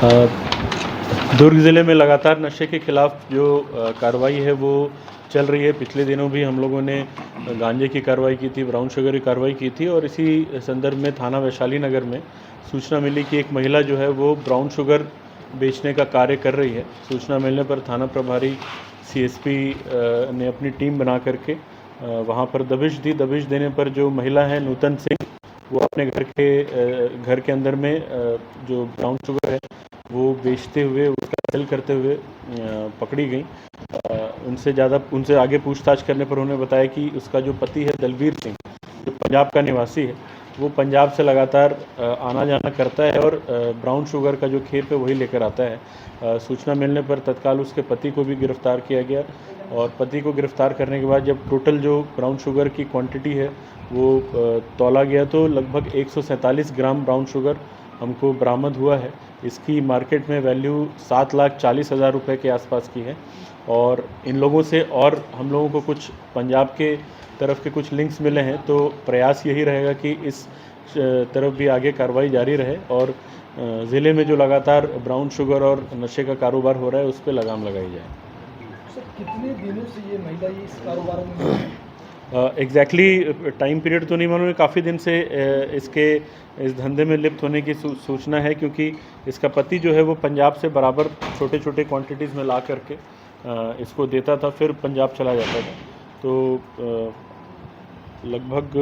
दुर्ग ज़िले में लगातार नशे के खिलाफ जो कार्रवाई है वो चल रही है। पिछले दिनों भी हम लोगों ने गांजे की कार्रवाई की थी, ब्राउन शुगर की कार्रवाई की थी और इसी संदर्भ में थाना वैशाली नगर में सूचना मिली कि एक महिला जो है वो ब्राउन शुगर बेचने का कार्य कर रही है। सूचना मिलने पर थाना प्रभारी सीएसपी ने अपनी टीम बना करके वहाँ पर दबिश दी। दबिश देने पर जो महिला है नूतन सिंह, वो अपने घर के अंदर में जो ब्राउन शुगर है वो बेचते हुए, उसका सेल करते हुए पकड़ी गई। उनसे आगे पूछताछ करने पर उन्होंने बताया कि उसका जो पति है दलबीर सिंह, जो पंजाब का निवासी है, वो पंजाब से लगातार आना जाना करता है और ब्राउन शुगर का जो खेप है वही लेकर आता है। सूचना मिलने पर तत्काल उसके पति को भी गिरफ्तार किया गया और पति को गिरफ्तार करने के बाद जब टोटल जो ब्राउन शुगर की क्वांटिटी है वो तौला गया तो लगभग 147 ग्राम ब्राउन शुगर हमको बरामद हुआ है। इसकी मार्केट में वैल्यू 7,40,000 रुपये के आसपास की है और इन लोगों से और हम लोगों को कुछ पंजाब के तरफ के कुछ लिंक्स मिले हैं, तो प्रयास यही रहेगा कि इस तरफ भी आगे कार्रवाई जारी रहे और ज़िले में जो लगातार ब्राउन शुगर और नशे का कारोबार हो रहा है उस पर लगाम लगाई जाए। सर, कितने दिनों से ये महिला इस कारोबार में एग्जैक्टली टाइम पीरियड तो नहीं मालूम है, काफ़ी दिन से इस धंधे में लिप्त होने की सूचना है, क्योंकि इसका पति जो है वो पंजाब से बराबर छोटे छोटे क्वांटिटीज़ में ला करके इसको देता था, फिर पंजाब चला जाता था। तो लगभग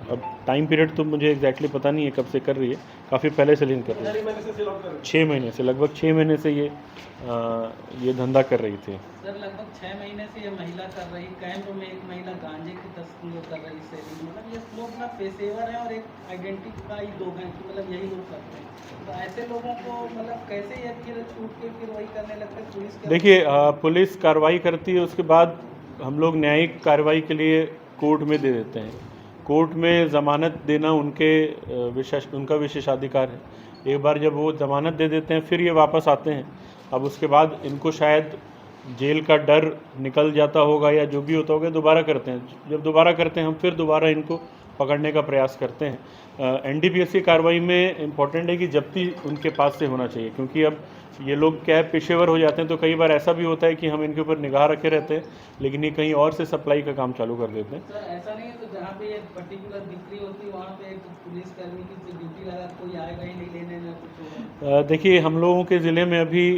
अब टाइम पीरियड तो मुझे एग्जैक्टली पता नहीं है कब से कर रही है, काफ़ी पहले से लिंक कर रही है। 6 महीने से, लगभग 6 महीने से ये धंधा कर रही थी। सर, लगभग 6 महीने से ये महिला कर रही, कैंप में एक महिला गांजे की तस्करी कर रही सेलिंग, मतलब ये लोग ना पेशेवर हैं और एक आइडेंटिफाई लोग हैं, मतलब यही लोग करते हैं। तो ऐसे लोगों को मतलब कैसे ये फिर छूट के फिर वही करने लगते हैं पुलिस के? देखिए, पुलिस कार्रवाई करती है, उसके बाद हम लोग न्यायिक कार्रवाई के लिए कोर्ट में दे देते हैं। कोर्ट में ज़मानत देना उनका विशेषाधिकार है। एक बार जब वो ज़मानत दे देते हैं फिर ये वापस आते हैं। अब उसके बाद इनको शायद जेल का डर निकल जाता होगा या जो भी होता होगा, दोबारा करते हैं। जब दोबारा करते हैं हम फिर दोबारा इनको पकड़ने का प्रयास करते हैं। एनडीपीएस की कार्रवाई में इम्पॉर्टेंट है कि जब्ती उनके पास से होना चाहिए, क्योंकि अब ये लोग क्या है, पेशेवर हो जाते हैं, तो कई बार ऐसा भी होता है कि हम इनके ऊपर निगाह रखे रहते हैं लेकिन ये कहीं और से सप्लाई का काम चालू कर देते हैं। सर, ऐसा नहीं है तो जहाँ पे ये पर्टिकुलर बिक्री होती है वहाँ पे एक पुलिसकर्मी की ड्यूटी लगा, कोई आएगा ही नहीं लेने में कुछ? देखिए, हम लोगों के ज़िले में अभी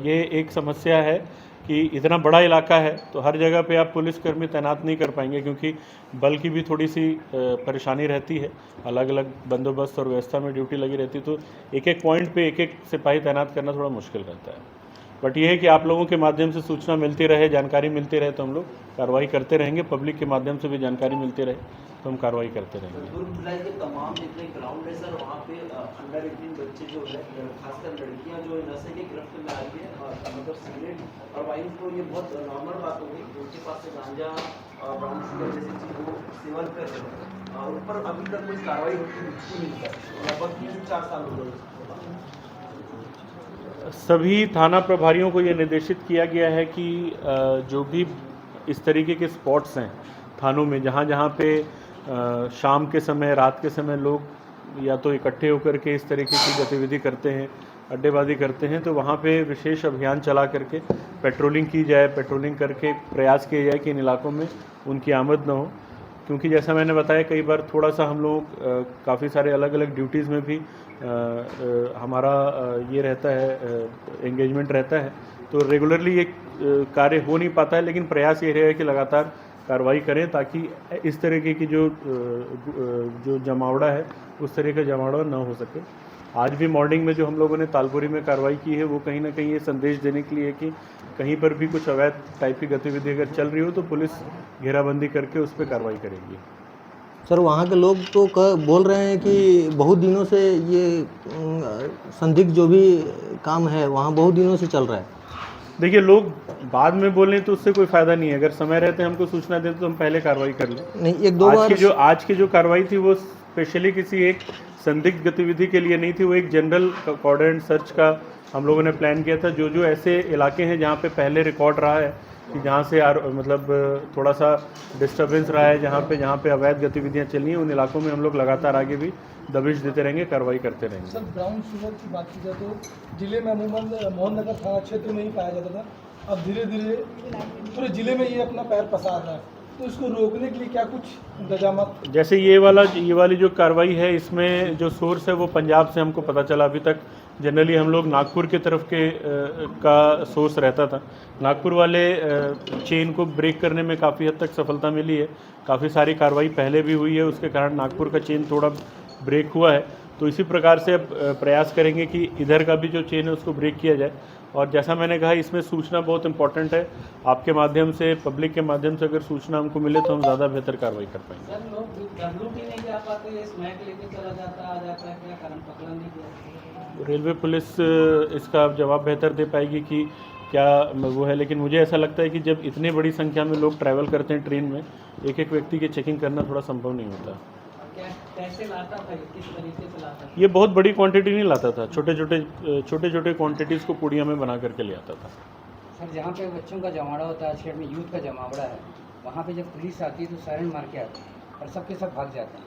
ये एक समस्या है कि इतना बड़ा इलाका है तो हर जगह पे आप पुलिसकर्मी तैनात नहीं कर पाएंगे, क्योंकि बल की भी थोड़ी सी परेशानी रहती है। अलग अलग बंदोबस्त और व्यवस्था में ड्यूटी लगी रहती है, तो एक एक पॉइंट पे एक एक सिपाही तैनात करना थोड़ा मुश्किल रहता है। बट ये है कि आप लोगों के माध्यम से सूचना मिलती रहे, जानकारी मिलती रहे, तो हम लोग कार्रवाई करते रहेंगे। पब्लिक के माध्यम से भी जानकारी मिलती रहे तो हम कार्रवाई करते रहेंगे। दुर्ग जिले के तमाम जितने ग्राउंड है सर, वहाँ पे अंडर 18 बच्चे जो है, खासकर लड़कियाँ जो नशे के गिरफ्त में आ रही है, मतलब सिगरेट और वाइन को ये बहुत नॉर्मल बात हो गई, उनके पास से गांजा ब्राउन शुगर जैसी चीज़ वो सेवन कर रहे हैं और उन पर अभी तक कोई कार्रवाई होती नहीं है। लगभग 3 से 4 साल हो गए। सभी थाना प्रभारियों को ये निर्देशित किया गया है कि जो भी इस तरीके के स्पॉट्स हैं थानों में, जहाँ जहाँ पे शाम के समय, रात के समय लोग या तो इकट्ठे होकर के इस तरीके की गतिविधि करते हैं, अड्डेबाजी करते हैं, तो वहाँ पे विशेष अभियान चला करके पेट्रोलिंग की जाए। पेट्रोलिंग करके प्रयास किया जाए कि इन इलाकों में उनकी आमद न हो, क्योंकि जैसा मैंने बताया कई बार थोड़ा सा हम लोग काफ़ी सारे अलग अलग ड्यूटीज़ में भी हमारा ये रहता है, एंगेजमेंट रहता है, तो रेगुलरली ये कार्य हो नहीं पाता है। लेकिन प्रयास ये रहेगा कि लगातार कार्रवाई करें ताकि इस तरीके की जो जमावड़ा है उस तरह का जमावड़ा ना हो सके। आज भी मॉर्निंग में जो हम लोगों ने तालपुरी में कार्रवाई की है वो कहीं ना कहीं ये संदेश देने के लिए कि कहीं पर भी कुछ अवैध टाइप की गतिविधि अगर चल रही हो तो पुलिस घेराबंदी करके उस पर कार्रवाई करेगी। सर, वहाँ के लोग तो बोल रहे हैं कि बहुत दिनों से ये संदिग्ध जो भी काम है वहाँ बहुत दिनों से चल रहा है। देखिए, लोग बाद में बोलें तो उससे कोई फ़ायदा नहीं है। अगर समय रहते हमको सूचना देते तो हम पहले कार्रवाई कर लें। नहीं, एक दो बार आज की जो कार्रवाई थी वो स्पेशली किसी एक संदिग्ध गतिविधि के लिए नहीं थी, वो एक जनरल कॉर्डर एंड सर्च का हम लोगों ने प्लान किया था। जो ऐसे इलाके हैं जहाँ पे पहले रिकॉर्ड रहा है कि जहाँ से मतलब थोड़ा सा डिस्टर्बेंस रहा है, जहाँ पे अवैध गतिविधियाँ चल रही हैं, उन इलाकों में हम लोग लगातार आगे भी दबिश देते रहेंगे, कार्रवाई करते रहेंगे। सर ब्राउन शुगर की बात की जाए तो जिले में अमूमन मोहन नगर थाना क्षेत्र में ही पाया जाता था, अब धीरे धीरे पूरे जिले में ये अपना पैर पसार रहा है, तो इसको रोकने के लिए क्या कुछ इंतजाम? जैसे ये वाली जो कार्रवाई है, इसमें जो सोर्स है वो पंजाब से हमको पता चला। अभी तक जनरली हम लोग नागपुर की तरफ का सोर्स रहता था। नागपुर वाले चेन को ब्रेक करने में काफ़ी हद तक सफलता मिली है, काफ़ी सारी कार्रवाई पहले भी हुई है, उसके कारण नागपुर का चेन थोड़ा ब्रेक हुआ है। तो इसी प्रकार से अब प्रयास करेंगे कि इधर का भी जो चेन है उसको ब्रेक किया जाए। और जैसा मैंने कहा, इसमें सूचना बहुत इंपॉर्टेंट है। आपके माध्यम से, पब्लिक के माध्यम से अगर सूचना हमको मिले तो हम ज़्यादा बेहतर कार्रवाई कर पाएंगे। सर लोग डब्लू भी नहीं जा पाते, स्मैक लेके चला जाता आ जाता है, क्या कारण पकड़ा नहीं किया? रेलवे पुलिस इसका जवाब बेहतर दे पाएगी कि क्या वो है, लेकिन मुझे ऐसा लगता है कि जब इतनी बड़ी संख्या में लोग ट्रैवल करते हैं ट्रेन में, एक एक व्यक्ति की चेकिंग करना थोड़ा संभव नहीं होता। कैसे लाता था, किस तरीके से लाता था? ये बहुत बड़ी क्वांटिटी नहीं लाता था, छोटे छोटे क्वांटिटीज़ को पुड़िया में बना करके ले आता था। सर जहाँ पे बच्चों का जमावड़ा होता है, आज के डेट में यूथ का जमावड़ा है, वहाँ पे जब पुलिस आती है तो सायरन मार के आती है और सबके सब भाग जाते हैं।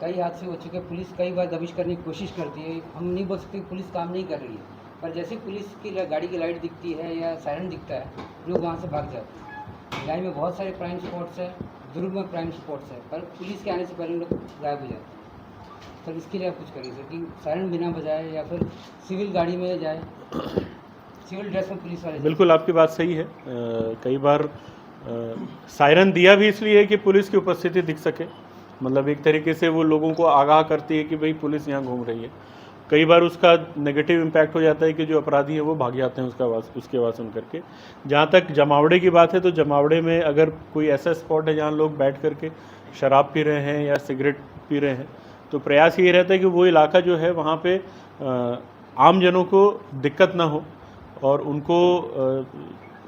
कई हादसे हो चुके, पुलिस कई बार दबिश करने की कोशिश करती है। हम नहीं बोल सकते पुलिस काम नहीं कर रही है, पर जैसे पुलिस की गाड़ी की लाइट दिखती है या सायरन दिखता है, लोग वहाँ से भाग जाते हैं। भिलाई में बहुत सारे क्राइम स्पॉट्स है, दुर्ग में क्राइम स्पॉट्स है, पर पुलिस के आने से पहले लोग गायब हो जाते हैं। सर इसके लिए आप कुछ करिए सर, कि सायरन बिना बजाए या फिर सिविल गाड़ी में जाए, सिविल ड्रेस में पुलिस वाले। बिल्कुल आपकी बात सही है। कई बार सायरन दिया भी इसलिए है कि पुलिस की उपस्थिति दिख सके, मतलब एक तरीके से वो लोगों को आगाह करती है कि भाई पुलिस यहाँ घूम रही है। कई बार उसका नेगेटिव इम्पैक्ट हो जाता है कि जो अपराधी है वो भाग जाते हैं उसके आवाज़ सुन करके। जहाँ तक जमावड़े की बात है, तो जमावड़े में अगर कोई ऐसा स्पॉट है जहाँ लोग बैठ करके शराब पी रहे हैं या सिगरेट पी रहे हैं, तो प्रयास ये रहता है कि वो इलाका जो है वहाँ पे आम जनों को दिक्कत ना हो और उनको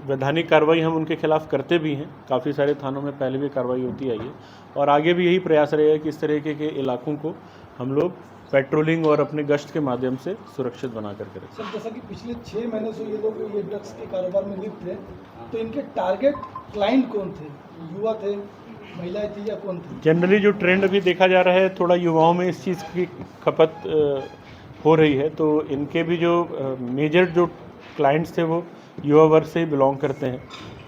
वैधानिक कार्रवाई हम उनके खिलाफ करते भी हैं। काफ़ी सारे थानों में पहले भी कार्रवाई होती आई है और आगे भी यही प्रयास रहेगा कि इस तरीके के इलाकों को हम लोग पेट्रोलिंग और अपने गश्त के माध्यम से सुरक्षित बना करके रखें। सर जैसा कि पिछले 6 महीने से ये लोग ये ड्रग्स के कारोबार में लिप्त थे, तो इनके टारगेट क्लाइंट कौन थे? युवा थे, महिलाएं थी या कौन थी? जनरली जो ट्रेंड अभी देखा जा रहा है, थोड़ा युवाओं में इस चीज़ की खपत हो रही है, तो इनके भी जो मेजर जो क्लाइंट्स थे वो युवा वर्ग से ही बिलोंग करते हैं।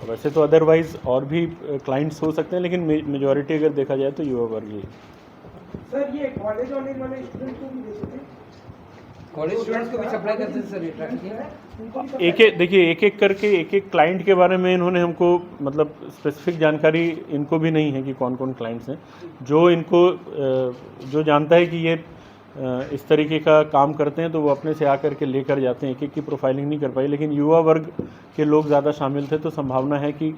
वैसे तो अदरवाइज़ और भी क्लाइंट्स हो सकते हैं, लेकिन मेजॉरिटी अगर देखा जाए तो युवा वर्ग ही। सर ये कॉलेज वाले स्टूडेंट को भी देते थे? कॉलेज स्टूडेंट्स को भी सप्लाई करते थे सर ये ट्रैफिक? देखिए एक एक करके एक एक क्लाइंट के बारे में इन्होंने हमको, मतलब स्पेसिफिक जानकारी इनको भी नहीं है कि कौन कौन क्लाइंट्स हैं। जो इनको जो जानता है कि ये इस तरीके का काम करते हैं तो वो अपने से आकर के लेकर जाते हैं। एक एक की प्रोफाइलिंग नहीं कर पाई, लेकिन युवा वर्ग के लोग ज़्यादा शामिल थे, तो संभावना है कि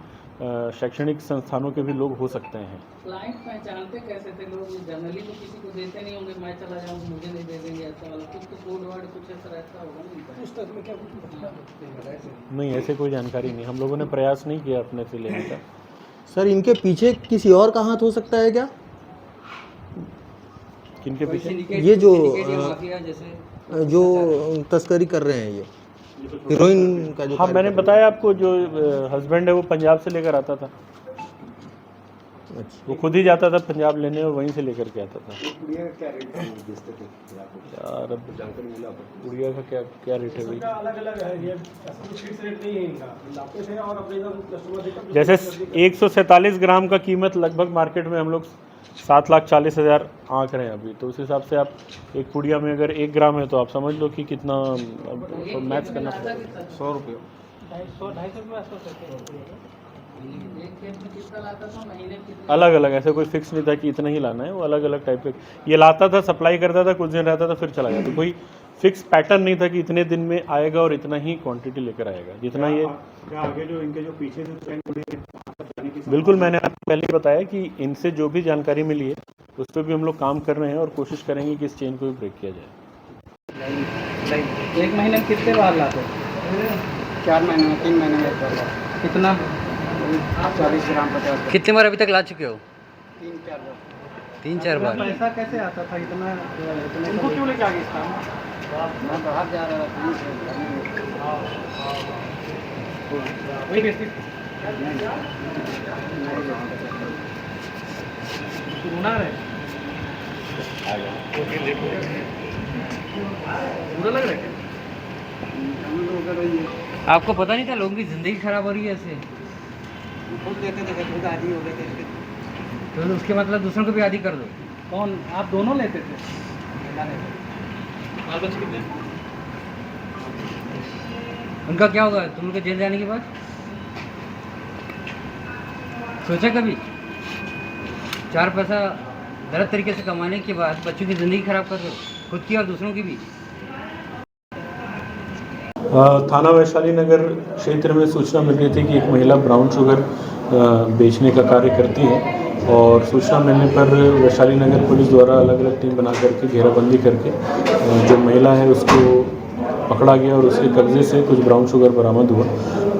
शैक्षणिक संस्थानों के भी लोग हो सकते हैं। क्लाइंट पहचानते कैसे थे लोग? जनरली तो किसी को देते नहीं होंगे, मैं चला जाऊँ मुझे नहीं दे देंगे, ऐसा वाला कुछ तो कोड वर्ड कुछ ऐसा रहता होगा नहीं? उस तक में क्या कुछ नहीं, ऐसे कोई जानकारी नहीं, हम लोगों ने प्रयास नहीं किया अपने से लेने का। सर इनके पीछे किसी और का हाथ हो सकता है क्या? किनके पीछे? ये जो माफिया जैसे जो तस्करी कर रहे हैं, ये हीरोइन का जो हाँ, मैंने बताया आपको, जो हस्बैंड है वो पंजाब से लेकर आता था। अच्छा, वो खुद ही जाता था पंजाब लेने और वहीं से लेकर के आता था। यार अब गुड़िया का क्या रेट है भाई? अलग-अलग है, ये कुछ फिक्स रेट नहीं है इनका, लाते थे और अपने इधर कस्टमर देकर जैसे 147 ग्राम का कीमत लगभग मार्केट में हम लोग 7,40,000 आंक रहे हैं अभी, तो उस हिसाब से आप एक पुड़िया में अगर 1 ग्राम है तो आप समझ लो कि कितना, तो मैच करना पड़ेगा। 100 रुपये, 250 रुपये एक खेत में कितना लाता था महीने कितना? अलग अलग, ऐसे कोई फिक्स नहीं था कि इतना ही लाना है, वो अलग अलग टाइप के ये लाता था, सप्लाई करता था, कुछ दिन रहता था फिर चला जाता। कोई फिक्स पैटर्न नहीं था कि इतने दिन में आएगा और इतना ही क्वांटिटी लेकर आएगा, जितना ये। आगे जो इनके जो पीछे बिल्कुल, मैंने आपको पहले ही बताया कि इनसे जो भी जानकारी मिली है उस पर भी हम लोग काम कर रहे हैं और कोशिश करेंगे कि इस चेन को भी ब्रेक किया जाए। एक महीने में कितने बार लाते? 4 महीने में 3 महीने में एक बार। कितना? 40 ग्राम 50। कितने बार अभी तक ला चुके हो? 3-4 बार। 3-4 बार। पैसा कैसे आता था इतना? उनको क्यों लेके आ गए इस काम? मैं बाहर जा रहा था, आपको पता नहीं था लोगों की ज़िंदगी खराब हो रही है ऐसे? तो उसके मतलब दूसरों को भी आदी कर दो। कौन आप दोनों लेते थे? बाल बच्चे कितने? उनका क्या होगा तुम लोग के जेल जाने के बाद? सोचा कभी? 4 पैसा गलत तरीके से कमाने के बाद बच्चों की ज़िंदगी खराब कर रहे हो, खुद की और दूसरों की भी। थाना वैशाली नगर क्षेत्र में सूचना मिल रही थी कि एक महिला ब्राउन शुगर बेचने का कार्य करती है और सूचना मिलने पर वैशाली नगर पुलिस द्वारा अलग अलग टीम बना करके घेराबंदी करके जो महिला है उसको पकड़ा गया और उसके कब्जे से कुछ ब्राउन शुगर बरामद हुआ।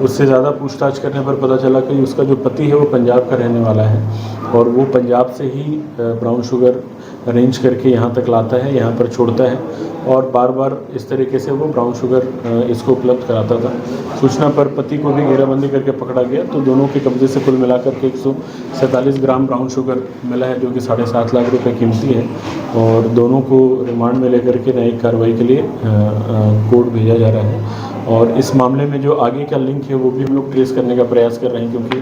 उससे ज़्यादा पूछताछ करने पर पता चला कि उसका जो पति है वो पंजाब का रहने वाला है और वो पंजाब से ही ब्राउन शुगर अरेंज करके यहाँ तक लाता है, यहाँ पर छोड़ता है और बार बार इस तरीके से वो ब्राउन शुगर इसको उपलब्ध कराता था। सूचना पर पति को भी घेराबंदी करके पकड़ा गया तो दोनों के कब्जे से कुल मिलाकर के 147 ग्राम ब्राउन शुगर मिला है जो कि 7.5 लाख रुपए कीमती है और दोनों को रिमांड में लेकर के न्यायिक कार्रवाई के लिए कोर्ट भेजा जा रहा है। और इस मामले में जो आगे का लिंक है वो भी हम लोग ट्रेस करने का प्रयास कर रहे हैं क्योंकि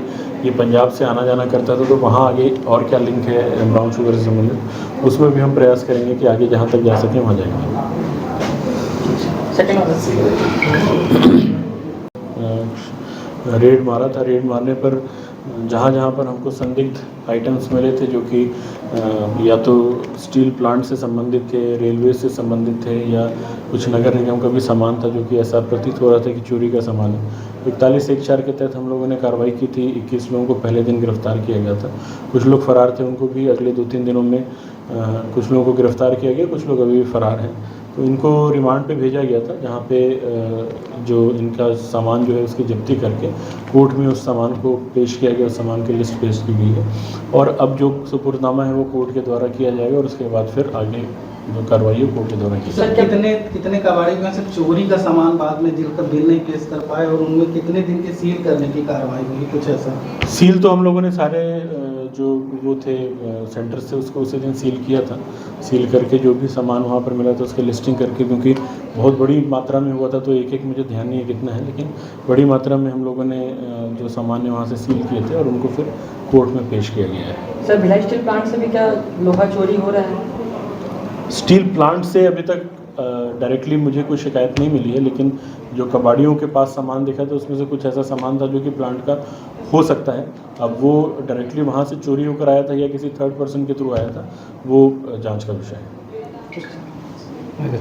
ये पंजाब से आना जाना करता था तो वहाँ आगे और क्या लिंक है ब्राउन शुगर से संबंधित उसमें भी हम प्रयास करेंगे कि आगे जहाँ तक जा सकें वहाँ जाएंगे। रेड मारा था, रेड मारने पर जहाँ जहाँ पर हमको संदिग्ध आइटम्स मिले थे जो कि या तो स्टील प्लांट से संबंधित थे, रेलवे से संबंधित थे या कुछ नगर निगम का भी सामान था जो कि ऐसा प्रतीत हो रहा था कि चोरी का सामान है। 4114 के तहत हम लोगों ने कार्रवाई की थी। 21 लोगों को पहले दिन गिरफ्तार किया गया था। कुछ लोग फरार थे, उनको भी अगले 2-3 दिनों में कुछ लोगों को गिरफ्तार किया गया, कुछ लोग अभी भी फरार हैं। तो इनको रिमांड पे भेजा गया था जहाँ पे जो इनका सामान जो है उसकी जब्ती करके कोर्ट में उस सामान को पेश किया गया, उस सामान की लिस्ट पेश की गई है और अब जो सुपुर्दनामा है वो कोर्ट के द्वारा किया जाएगा और उसके बाद फिर आगे जो कार्रवाई है कोर्ट के द्वारा की सर कितने कबाड़ी में से चोरी का सामान बाद में जिनका बिल नहीं पेश कर पाए और उनमें कितने दिन के सील करने की कार्रवाई हुई, कुछ ऐसा? सील तो हम लोगों ने सारे जो वो थे सेंटर से उसको उसी दिन सील किया था। सील करके जो भी सामान वहाँ पर मिला था उसकी लिस्टिंग करके, क्योंकि बहुत बड़ी मात्रा में हुआ था तो एक एक मुझे ध्यान नहीं है कितना है, लेकिन बड़ी मात्रा में हम लोगों ने जो सामान है वहाँ से सील किए थे और उनको फिर कोर्ट में पेश किया गया है। सर भिलाई स्टील प्लांट से भी क्या लोहा चोरी हो रहा है? स्टील प्लांट से अभी तक डायरेक्टली मुझे कोई शिकायत नहीं मिली है, लेकिन जो कबाड़ियों के पास सामान दिखा था उसमें से कुछ ऐसा सामान था जो कि प्लांट का हो सकता है। अब वो डायरेक्टली वहाँ से चोरी होकर आया था या किसी थर्ड पर्सन के थ्रू आया था, वो जांच का विषय है।